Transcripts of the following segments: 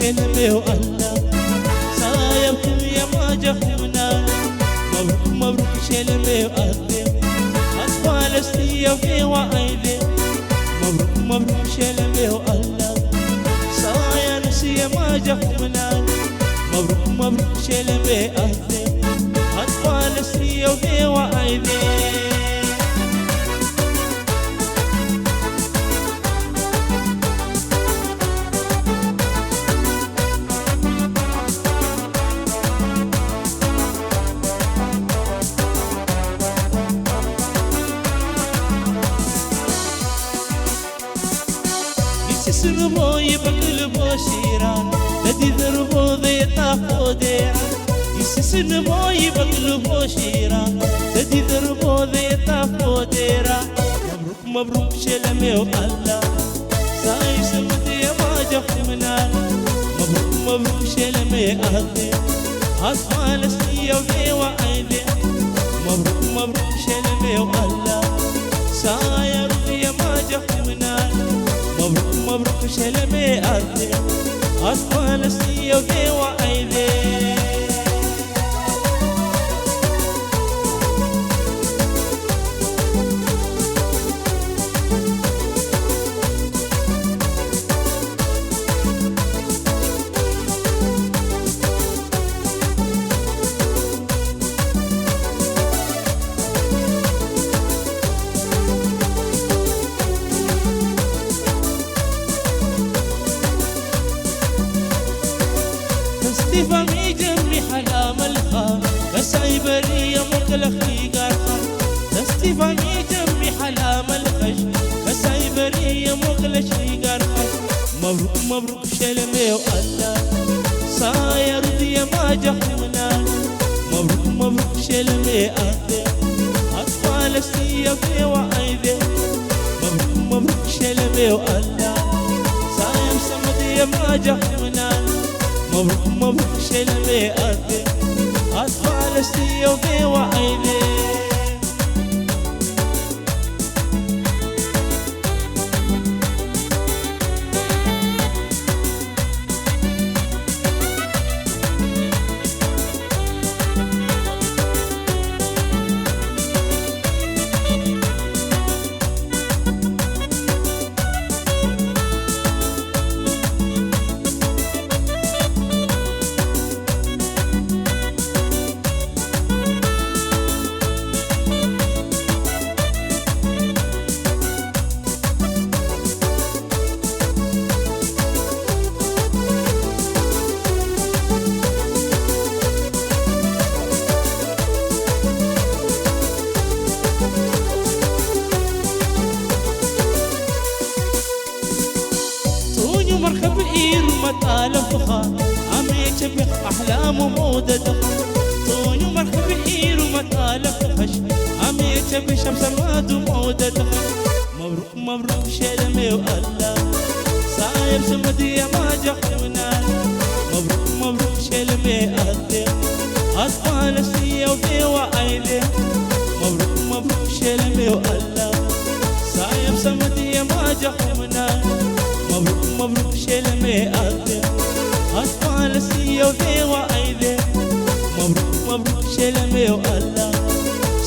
شلمي والله سايبكم يا ما جحمنا مبروك مبروك شلمي والله أطفال استيا في وعيدي مبروك مبروك شلمي والله سايا نسي ما جحمنا مبروك مبروك شلمي والله أطفال استيا في وعيدي سنبو يبقلبو شيران لدي ذربو ذي طافو ديران سنبو يبقلبو شيران لدي ذربو ذي طافو ديران مبروك مبروك شلمي والله ساي سمدي ما جحمنا مبروك مبروك شلمي والله أطفال استيا في وعيدي مبروك مبروك شلمي والله ساي رضي ما جحمنا مبروك مبروك شلمي أرضي أطفال استيا في وعيدي استفهمي جنبي حلام الخام بس عيبري مكلخي قرخم استفهمي جنبي حلام الخش بس عيبري مكلخي قرخم مبروك مبروك شلمي والله صاير دي ما جحمنا مبروك مبروك شلمي أهدي أطفال استيا في وعيدي مبروك مبروك شلمي والله صاير سمدي ما جحمنا مبروك مبروك شلمي أهدي أطفال استيا في وعيدي مركب إير مطالب فخا عم يشبه أحلام مودة طوني مركب إير مطالب فخش عم يشبه شمس ماد مودة مبروك مبروك شلمي والله صاير سمدي ما جحمنا مبروك مبروك شلمي أهدي أطفال استيا وفي وعيدي مبروك مبروك شلمي والله صاير سمدي ما جحمنا مبروك مبروك شلمي أهدي أطفال استيا وفي وعيدي مبروك مبروك شلمي والله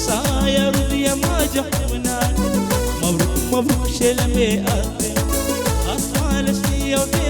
صاير دي ما جحمنا مبروك مبروك شلمي أهدي أطفال استيا وفي